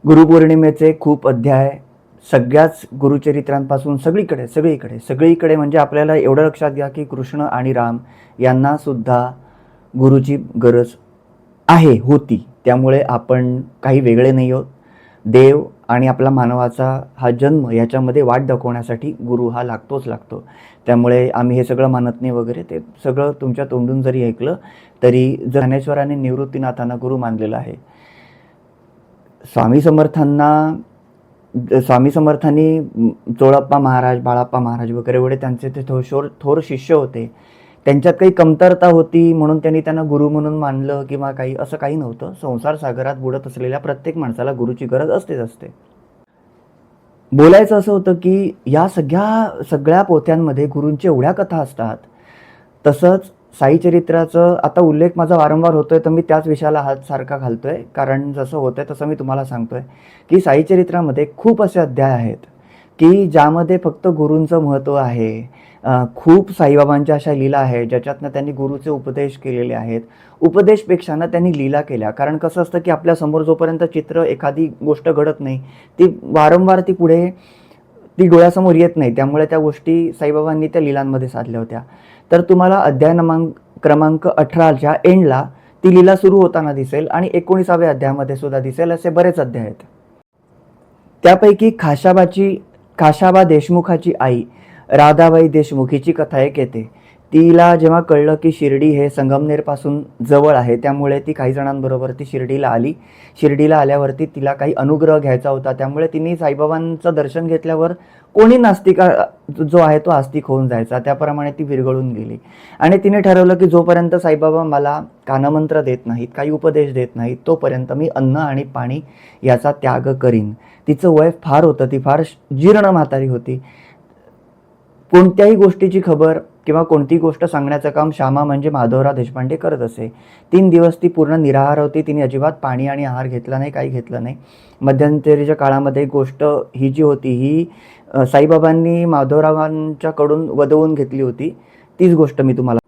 गुरुपौर्णिमेचे खूप अध्याय सगळ्याच गुरुचरित्रांपासून सगळीकडे म्हणजे आपल्याला एवढं लक्षात घ्या की कृष्ण आणि राम यांना सुद्धा गुरुची गरज होती. त्यामुळे आपण काही वेगळे नाही आहोत. देव आणि आपला मानवाचा हा जन्म याच्यामध्ये वाट दाखवण्यासाठी गुरु हा लागतो. त्यामुळे आम्ही हे सगळं मानत नाही वगैरे. ते सगळं तुमच्या तोंडून जरी ऐकलं तरी ज्ञानेश्वरांनी निवृत्तीनाथांना गुरु मानलेलं आहे. स्वामी समर्थांनी चोळप्पा महाराज, बाळाप्पा महाराज वगैरे एवढे त्यांचे ते थोर शिष्य होते. त्यांच्यात काही कमतरता होती म्हणून त्यांनी त्यांना गुरु म्हणून मानलं किंवा काही असं काही नव्हतं. संसार सागरात बुडत असलेल्या प्रत्येक माणसाला गुरुची गरज असते. बोलायचं असं होतं की या सगळ्या पोथ्यांमध्ये गुरूंच्या एवढ्या कथा असतात. तसंच साईचरित्राचं आता उल्लेख माझा वारंवार होतोय तर मी त्याच विषयाला हात सारखा घालतोय, कारण जसं होतंय तसं मी तुम्हाला सांगतोय की साईचरित्रामध्ये खूप असे अध्याय आहेत की ज्यामध्ये फक्त गुरूंचं महत्त्व आहे. खूप साईबाबांच्या अशा लीला आहेत ज्याच्यातनं त्यांनी गुरुचे उपदेश केलेले आहेत. उपदेशपेक्षा ना त्यांनी लीला केल्या. कारण कसं असतं की आपल्यासमोर जोपर्यंत चित्र एखादी गोष्ट घडत नाही ती वारंवार ती डोळ्यासमोर येत नाही. त्यामुळे त्या गोष्टी साईबाबांनी त्या लीलांमध्ये साधल्या होत्या. तर तुम्हाला अध्याय क्रमांक 18च्या एंडला ती लीला सुरू होताना दिसेल आणि 19व्या अध्यायामध्ये सुद्धा दिसेल. असे बरेच अध्याय आहेत. त्यापैकी खाशाबा देशमुखाची आई राधाबाई देशमुख हिची कथा एक येते. तिला जेव्हा कळलं की शिर्डी हे संगमनेरपासून जवळ आहे त्यामुळे ती काही जणांबरोबर ती शिर्डीला आली. शिर्डीला आल्यावरती तिला काही अनुग्रह घ्यायचा होता. त्यामुळे तिने साईबाबांचं दर्शन घेतल्यावर कोणी नास्तिक जो आहे तो आस्तिक होऊन जायचा. त्याप्रमाणे ती विरघळून गेली आणि तिने ठरवलं की जोपर्यंत साईबाबा मला कानमंत्र देत नाहीत, काही उपदेश देत नाहीत, तोपर्यंत मी अन्न आणि पाणी याचा त्याग करीन. तिचं वय फार होतं. ती फार जीर्ण म्हातारी होती. कोणत्याही गोष्टीची खबर किंवा कोणती गोष्ट सांगण्याचं काम श्यामा म्हणजे माधवराव देशपांडे करत असे. 3 दिवस ती पूर्ण निराहार होती. तिने अजिबात पाणी आणि आहार घेतला नाही, काही घेतलं नाही. मध्यंतरीच्या काळामध्ये गोष्ट ही जी होती ही साईबाबांनी माधवरावांच्याकडून वदवून घेतली होती. तीच गोष्ट मी तुम्हाला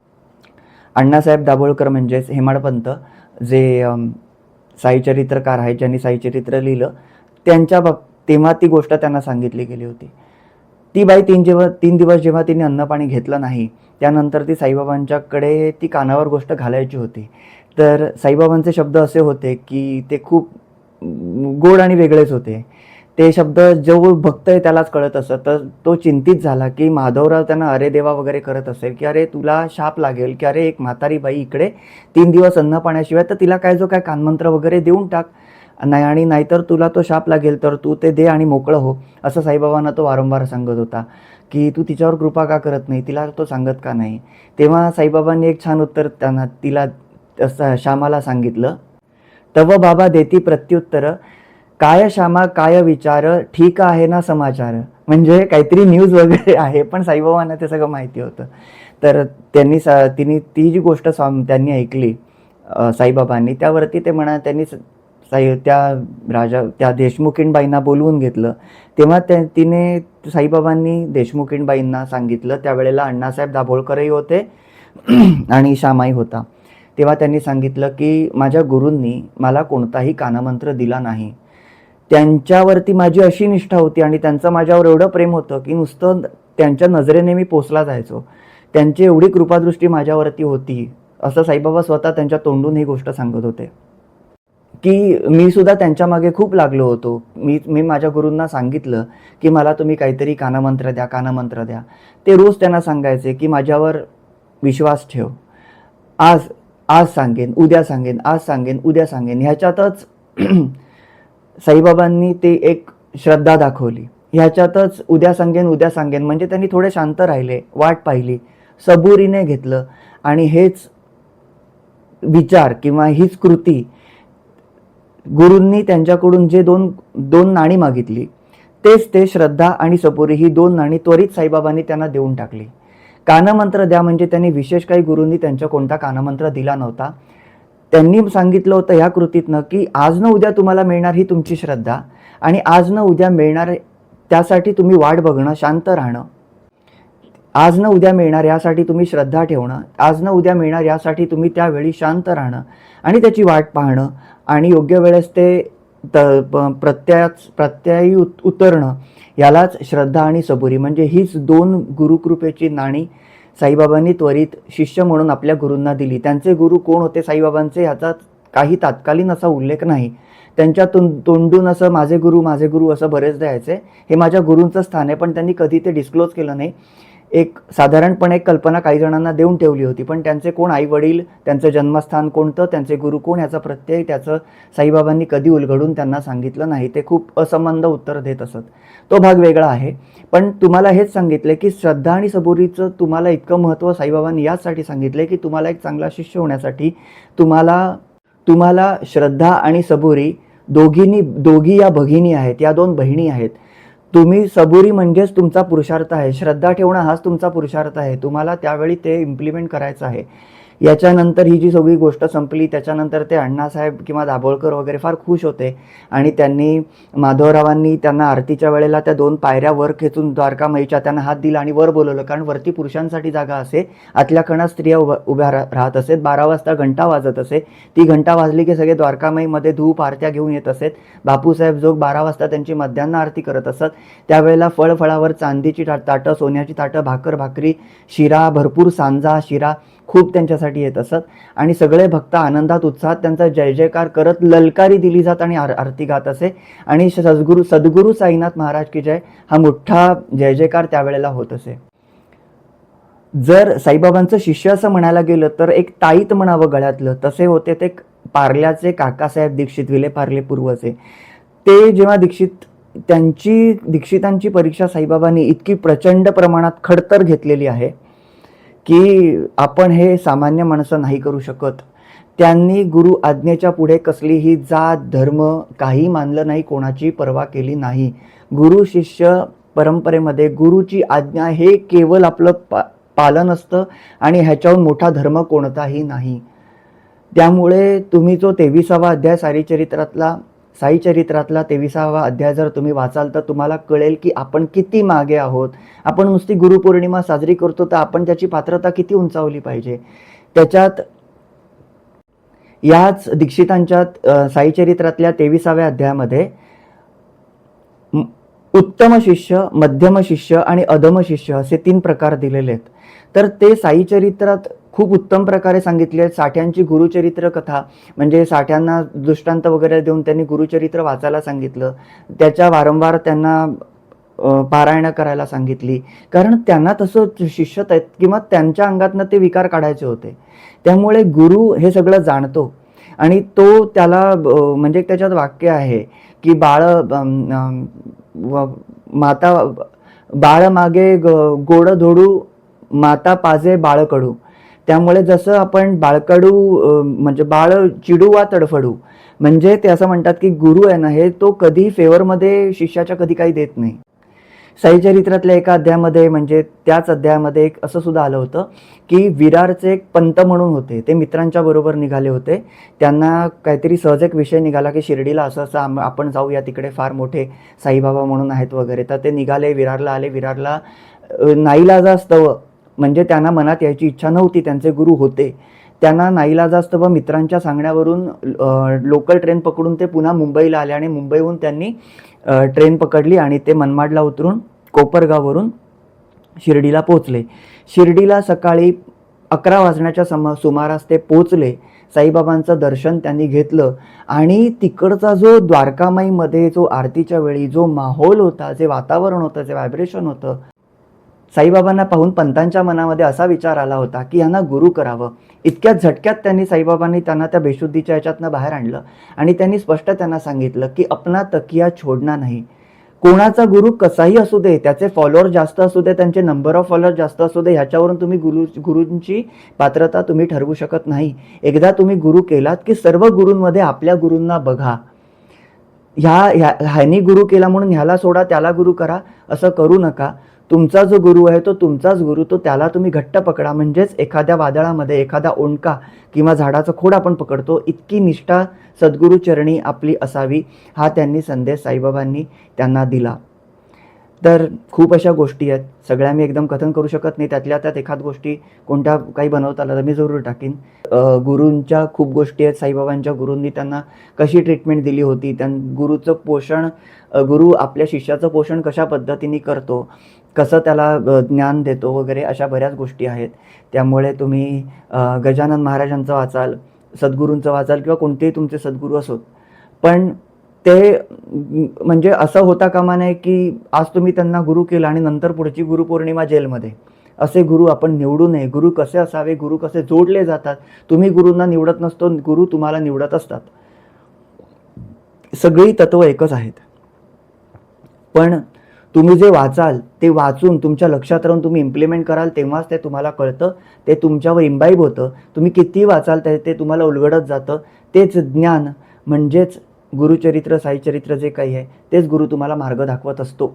अण्णासाहेब दाभोळकर म्हणजेच हेमाडपंत जे साईचरित्रकार आहेत, ज्यांनी साईचरित्र लिहिलं, तेव्हा ती गोष्ट त्यांना सांगितली गेली होती. ती बाई 3 दिवस जेव्हा तिने अन्नपाणी घेतलं नाही त्यानंतर ती साईबाबांच्याकडे ती कानावर गोष्ट घालायची होती. तर साईबाबांचे शब्द असे होते की ते खूप गोड आणि वेगळेच होते. ते शब्द जो भक्त आहे त्यालाच कळत असत. तर तो चिंतित झाला की माधवराव त्यांना अरे देवा वगैरे करत असेल की अरे तुला शाप लागेल की अरे एक म्हातारी बाई इकडे 3 दिवस अन्न पाण्याशिवाय, तर तिला काय कानमंत्र वगैरे देऊन टाक नाही, आणि नाहीतर तुला तो शाप लागेल, तर तू ते दे आणि मोकळं हो, असं साईबाबांना तो वारंवार सांगत होता की तू तिच्यावर कृपा का करत नाही, तिला तो सांगत का नाही. तेव्हा साईबाबांनी एक छान उत्तर तिला श्यामाला सांगितलं. तव बाबा देती प्रत्युत्तर काय श्यामा काय विचार, ठीक आहे ना समाचार. म्हणजे काहीतरी न्यूज वगैरे आहे, पण साईबाबांना ते सगळं माहिती होतं. तर तिने ती जी गोष्ट त्यांनी ऐकली साईबाबांनी, त्यावरती ते त्यांनी त्या देशमुखीणबाईंना बोलवून घेतलं. तेव्हा तिने साईबाबांनी देशमुखीणबाईंना सांगितलं. त्यावेळेला अण्णासाहेब दाभोळकरही होते आणि श्यामाई होता. तेव्हा त्यांनी सांगितलं की माझ्या गुरूंनी मला कोणताही कानमंत्र दिला नाही. त्यांच्यावरती माझी अशी निष्ठा होती आणि त्यांचं माझ्यावर एवढं प्रेम होतं की नुसतं त्यांच्या नजरेने मी पोचला जायचो. त्यांची एवढी कृपादृष्टी माझ्यावरती होती, असं साईबाबा स्वतः त्यांच्या तोंडून ही गोष्ट सांगत होते की मी सुद्धा त्यांच्या मागे खूप लागलो होतो. मी माझ्या गुरूंना सांगितलं की मला तुम्ही काहीतरी कानमंत्र द्या. ते रोज त्यांना सांगायचे की माझ्यावर विश्वास ठेव, आज सांगेन, उद्या सांगेन. ह्याच्यातच साईबाबांनी ते एक श्रद्धा दाखवली. ह्याच्यातच उद्या सांगेन म्हणजे त्यांनी थोडे शांत राहिले, वाट पाहिली, सबुरीने घेतलं आणि हेच विचार किंवा हीच कृती गुरूंनी त्यांच्याकडून जे दोन नाणी मागितली तेच ते श्रद्धा आणि सबुरी ही 2 नाणी त्वरित साईबाबांनी त्यांना देऊन टाकली. कानमंत्र द्या म्हणजे त्यांनी विशेष काही गुरूंनी त्यांच्या कोणता कानमंत्र दिला नव्हता. त्यांनी सांगितलं होतं ह्या कृतीतनं की आज न उद्या तुम्हाला मिळणार ही तुमची श्रद्धा आणि आज न उद्या मिळणार त्यासाठी तुम्ही वाट बघणं, शांत राहणं. आज न उद्या मिळणार यासाठी तुम्ही श्रद्धा ठेवणं, आज न उद्या मिळणार यासाठी तुम्ही त्यावेळी शांत राहणं आणि त्याची वाट पाहणं आणि योग्य वेळेस ते प्रत्ययी उतरणं, यालाच श्रद्धा आणि सबुरी म्हणजे हीच दोन गुरुकृपेची नाणी साईबाबांनी त्वरित शिष्य म्हणून आपल्या गुरूंना दिली. त्यांचे गुरु कोण होते साईबाबांचे याचा काही तात्कालीन असा उल्लेख नाही. त्यांच्या तोंडून असं माझे गुरु असं बरेचदा यायचे. हे माझ्या गुरूंचं स्थान आहे, पण त्यांनी कधी ते डिस्क्लोज केलं नाही. एक साधारणपणे एक कल्पना काही जणांना देऊन ठेवली होती, पण त्यांचे कोण आई वडील, त्यांचं जन्मस्थान कोणतं, त्यांचे गुरु कोण याचा प्रत्यय त्याचं साईबाबांनी कधी उलगडून त्यांना सांगितलं नाही. ते खूप असंबंध उत्तर देत असत. तो भाग वेगळा आहे. पण तुम्हाला हेच सांगितले की श्रद्धा आणि सबुरीचं तुम्हाला इतकं महत्त्व साईबाबांनी याचसाठी सांगितले की तुम्हाला एक चांगला शिष्य होण्यासाठी तुम्हाला श्रद्धा आणि सबुरी दोघी या भगिनी आहेत, या दोन बहिणी आहेत. तुम्ही सबुरी म्हणजेच तुमचा पुरुषार्थ आहे. श्रद्धा ठेवणं हाच तुमचा पुरुषार्थ आहे. तुम्हाला त्यावेळी ते इम्प्लिमेंट करायचं आहे. याच्यानंतर ही जी सगळी गोष्ट संपली, त्याच्यानंतर ते अण्णासाहेब किंवा दाभोळकर वगैरे फार खुश होते आणि त्यांनी माधवरावांनी त्यांना आरतीच्या वेळेला त्या 2 पायऱ्या वर खेचून द्वारकामाईच्या त्यांना हात दिला आणि वर बोलवलं. कारण वरती पुरुषांसाठी जागा असे, आतल्या कणात स्त्रिया उभ्या राहत असेत. 12 वाजता घंटा वाजत असे. ती घंटा वाजली की सगळे द्वारकामाईमध्ये धूप आरत्या घेऊन येत असेत. बापूसाहेब जोग 12 वाजता त्यांची मध्यान्ह आरती करत असत. त्यावेळेला फळफळावर चांदीची ताटं, सोन्याची ताटं, भाकरी, शिरा, भरपूर सांजा, शिरा खूप त्यांच्यासाठी येत असत आणि सगळे भक्त आनंदात उत्साहात त्यांचा जय जयकार करत ललकारी दिली जात आणि आरती गात असे. आणि सद्गुरू साईनाथ महाराज की जय हा मोठा जय जयकार त्यावेळेला होत असे. जर साईबाबांचं शिष्य असं म्हणायला गेलं तर एक ताईत म्हणावं गळ्यातलं, तसे होते ते पार्ल्याचे काकासाहेब दीक्षित, विले पार्ले पूर्वचे. ते जेव्हा दीक्षितांची परीक्षा साईबाबांनी इतकी प्रचंड प्रमाणात खडतर घेतलेली आहे की आपण हे सामान्य माणसं नाही करू शकत. त्यांनी गुरु आज्ञेच्या पुढे कसलीही जात धर्म काही मानलं नाही, कोणाची पर्वा केली नाही. गुरु शिष्य परंपरेमध्ये गुरुची आज्ञा हे केवळ आपलं पालन असतं आणि ह्याच्याहून मोठा धर्म कोणताही नाही. त्यामुळे तुम्ही जो 23वा अध्याय साईचरित्रातला 23वा अध्याय जर तुम्ही वाचाल तर तुम्हाला कळेल की आपण किती मागे आहोत. आपण नुसती गुरुपौर्णिमा साजरी करतो तर आपण त्याची पात्रता किती उंचावली पाहिजे. त्याच्यात याच दीक्षितांच्या साईचरित्रातल्या 23व्या अध्यायामध्ये उत्तम शिष्य, मध्यम शिष्य आणि अधम शिष्य असे 3 प्रकार दिलेले आहेत. तर ते साईचरित्रात खूप उत्तम प्रकारे सांगितले आहेत. साठ्यांची गुरुचरित्र कथा म्हणजे साठ्यांना दृष्टांत वगैरे देऊन त्यांनी गुरुचरित्र वाचायला सांगितलं. त्याच्या वारंवार त्यांना पारायण करायला सांगितली, कारण त्यांना तसं शिष्य आहेत किंवा त्यांच्या अंगातनं ते विकार काढायचे होते. त्यामुळे गुरु हे सगळं जाणतो आणि तो त्याला म्हणजे त्याच्यात वाक्य आहे की बाळ मागे गोड धोडू, माता पाजे बाळकडू. त्यामुळे जसं आपण बाळकडू म्हणजे बाळ चिडू वा तडफडू, म्हणजे ते असं म्हणतात की गुरु आहे ना हे तो कधी फेवरमध्ये शिष्याच्या कधी काही देत नाही. साईचरित्रातल्या एका अध्यायामध्ये म्हणजे त्याच अध्यायामध्ये एक असं सुद्धा आलं होतं की विरारचे एक पंत म्हणून होते. ते मित्रांच्या बरोबर निघाले होते. त्यांना काहीतरी सहज एक विषय निघाला की शिर्डीला असं आपण जाऊया, तिकडे फार मोठे साईबाबा म्हणून आहेत वगैरे. तर ते निघाले, विरारला आले. विरारला नाईलाजास्तव म्हणजे त्यांना मनात यायची इच्छा नव्हती, त्यांचे गुरु होते. त्यांना नाईलाजास्तव मित्रांच्या सांगण्यावरून लोकल ट्रेन पकडून ते पुन्हा मुंबईला आले आणि मुंबईहून त्यांनी ट्रेन पकडली आणि ते मनमाडला उतरून कोपरगाववरून शिर्डीला पोचले. शिर्डीला सकाळी 11 वाजण्याच्या सुमारास ते पोचले. साईबाबांचं दर्शन त्यांनी घेतलं आणि तिकडचा जो द्वारकामाईमध्ये जो आरतीच्या वेळी जो माहोल होता, जे वातावरण होतं, जे व्हायब्रेशन होतं, साईबाबांना पाहून पंतांच्या मनामध्ये असा विचार आला होता की यांना गुरु करावं. इतक्या झटक्यात साईबाबांनी त्यांना त्या बेशुद्धीच्या याच्यातनं बाहेर आणलं आणि त्यांनी स्पष्ट त्यांना सांगितलं की अपना तकिया छोडना नाही. कोणाचा गुरु कसाही असू दे, त्याचे फॉलोअर जास्त असू दे, त्यांचे नंबर ऑफ फॉलोअर जास्त असू दे, ह्याच्यावरून तुम्ही गुरूंची पात्रता तुम्ही ठरवू शकत नाही. एकदा तुम्ही गुरु केलात की सर्व गुरूंमध्ये आपल्या गुरूंना बघा. ह्यानी गुरु केला म्हणून ह्याला सोडा, त्याला गुरु करा, असं करू नका. तुमचा जो गुरु आहे तो तुमचाच गुरु, तो त्याला तुम्ही घट्ट पकडा. म्हणजेच एखाद्या वादळामध्ये एखादा ओंडका किंवा झाडाचं खोड आपण पकडतो, इतकी निष्ठा सद्गुरू चरणी आपली असावी, हा त्यांनी संदेश साईबाबांनी त्यांना दिला. तर खूप अशा गोष्टी आहेत, सगळ्या मी एकदम कथन करू शकत नाही. त्यातल्या त्यात एखाद गोष्टी कोणत्या काही बनवता आल्या तर मी जरूर टाकीन. गुरूंच्या खूप गोष्टी आहेत. साईबाबांच्या गुरूंनी त्यांना कशी ट्रीटमेंट दिली होती, गुरूचं पोषण, गुरु आपल्या शिष्याचं पोषण कशा पद्धतीने करतो, कसं त्याला ज्ञान देतो वगैरे, अशा बऱ्याच गोष्टी आहेत. त्यामुळे तुम्ही गजानन महाराजांचं वाचाल, सद्गुरूंचं वाचाल किंवा कोणतेही तुमचे सद्गुरू असोत, पण ते म्हणजे असं होता कामा नये की आज तुम्ही त्यांना गुरु केलं आणि नंतर पुढची गुरुपौर्णिमा जेलमध्ये. असे गुरु आपण निवडू नये. गुरु कसे असावे, गुरु कसे जोडले जातात, तुम्ही गुरूंना निवडत नसतो, गुरु तुम्हाला निवडत असतात. सगळी तत्व एकच आहेत. पण तुम्ही जे वाचाल ते वाचून तुमच्या लक्षात राहून तुम्ही इम्प्लिमेंट कराल, तेव्हाच ते तुम्हाला कळतं, ते तुमच्यावर इम्बाईब होतं. तुम्ही कितीही वाचाल ते तुम्हाला उलगडत जातं. तेच ज्ञान म्हणजेच गुरुचरित्र, साईचरित्र जे काही आहे तेच गुरु तुम्हाला मार्ग दाखवत असतो.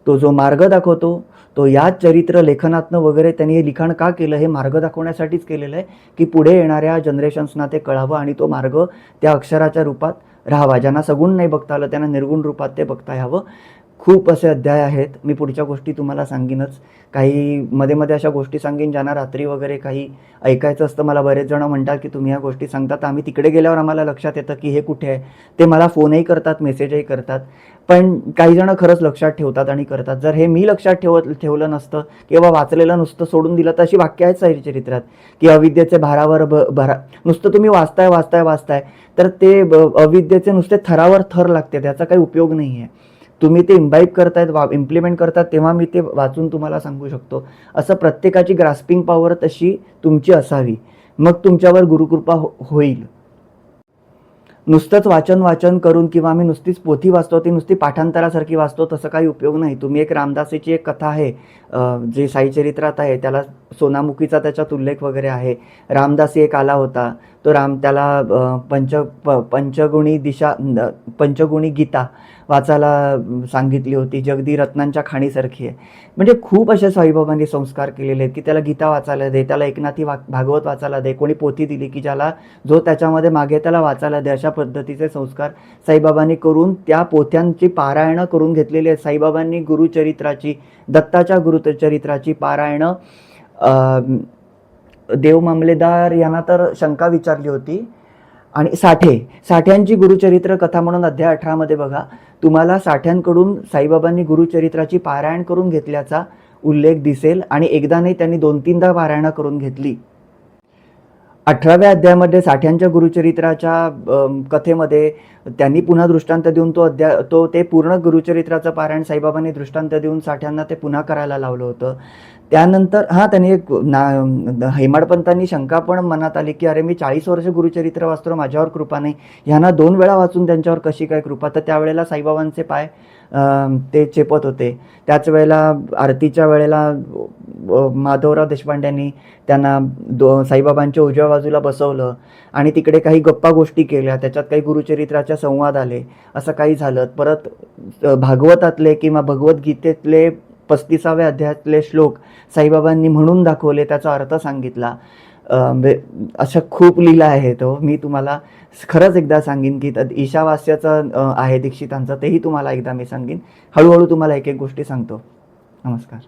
तो जो मार्ग दाखवतो तो या चरित्र लेखनातनं वगैरे त्यांनी हे लिखाण का केलं, हे मार्ग दाखवण्यासाठीच केलेलं आहे की पुढे येणाऱ्या जनरेशन्सना ते कळावं आणि तो मार्ग त्या अक्षराच्या रूपात राहावा. ज्यांना सगुण नाही बघता आलं त्यांना निर्गुण रूपात ते बघता यावं. खूप असे अध्याय आहेत. मी पुढच्या गोष्टी तुम्हाला सांगेनच. काही मध्ये मध्ये अशा गोष्टी सांगेन ज्यांना रात्री वगैरे काही ऐकायचं असतं. मला बरेच जण म्हणतात की तुम्ही ह्या गोष्टी सांगता, तर आम्ही तिकडे गेल्यावर आम्हाला लक्षात येतं की हे कुठे आहे. ते मला फोनही करतात, मेसेजही करतात. पण काही जण खरंच लक्षात ठेवतात आणि करतात. जर हे मी लक्षात ठेवलं नसतं किंवा वाचलेलं नुसतं सोडून दिलं तर अशी वाक्य आहेत साईचरित्रात की अविद्येचे भारावर भरा. नुसतं तुम्ही वाचताय तर ते अविद्येचे नुसते थरावर थर लागते, त्याचा काही उपयोग नाही आहे. तुम्ही ते इम्बाईब करतायत, इम्प्लिमेंट करतात, तेव्हा मी ते वाचून तुम्हाला सांगू शकतो. असं प्रत्येकाची ग्रास्पिंग पॉवर तशी तुमची असावी, मग तुमच्यावर गुरुकृपा होईल. नुसतंच वाचन करून किंवा आम्ही नुसतीच पोथी वाचतो, ती नुसती पाठांतरासारखी वाचतो, तसं काही उपयोग नाही. तुम्ही एक रामदासीची एक कथा आहे जे साईचरित्रात आहे, त्याला सोनामुखीचा त्याच्यात उल्लेख वगैरे आहे. रामदासी एक आला होता, तो त्याला पंचगुणी गीता वाचायला सांगितली होती. जगदी रत्नांच्या खाणीसारखी आहे. म्हणजे खूप असे साईबाबांनी संस्कार केलेले आहेत की त्याला गीता वाचायला दे, त्याला एकनाथी भागवत वाचायला दे, कोणी पोथी दिली की ज्याला जो त्याच्यामध्ये मागे त्याला वाचायला दे. अशा पद्धतीचे संस्कार साईबाबांनी करून त्या पोथ्यांची पारायणं करून घेतलेली आहेत. साईबाबांनी गुरुचरित्राची, दत्ताच्या गुरुचरित्राची पारायणं देव मामलेदार यांना तर शंका विचारली होती. आणि साठ्यांची गुरुचरित्र कथा म्हणून अध्याय 18 मध्ये बघा, तुम्हाला साठ्यांकडून साईबाबांनी गुरुचरित्राची पारायण करून घेतल्याचा उल्लेख दिसेल. आणि एकदा नाही, त्यांनी 2-3दा पारायण करून घेतली. 18व्या अध्यायामध्ये साठ्यांच्या गुरुचरित्राच्या कथेमध्ये त्यांनी पुन्हा दृष्टांत देऊन ते पूर्ण गुरुचरित्राचं पारायण साईबाबांनी दृष्टांत देऊन साठ्यांना ते पुन्हा करायला लावलं होतं. त्यानंतर त्यांनी एक हेमाडपंतांनी शंका पण मनात आली की अरे मी 40 वर्ष गुरुचरित्र वाचतो, माझ्यावर कृपा नाही, ह्यांना 2 वेळा वाचून त्यांच्यावर कशी काय कृपा. तर त्यावेळेला साईबाबांचे पाय ते चेपत होते. त्याच वेळेला आरतीच्या वेळेला माधवराव देशपांड्यांनी त्यांना साईबाबांच्या उजव्या बाजूला बसवलं आणि तिकडे काही गप्पा गोष्टी केल्या, त्याच्यात काही गुरुचरित्राच्या संवाद आले, असं काही झालं. परत भागवतातले किंवा भगवद्गीतेतले 35व्या अध्यायातले श्लोक साईबाबांनी म्हणून दाखवले, त्याचा अर्थ सांगितला. अशा खूप लीला आहे. तो मी तुम्हाला खरंच एकदा सांगेन की ईशावास्याचं आहे दीक्षितांचं, तेही तुम्हाला एकदा मी सांगेन. हळूहळू तुम्हाला एक एक गोष्टी सांगतो. नमस्कार.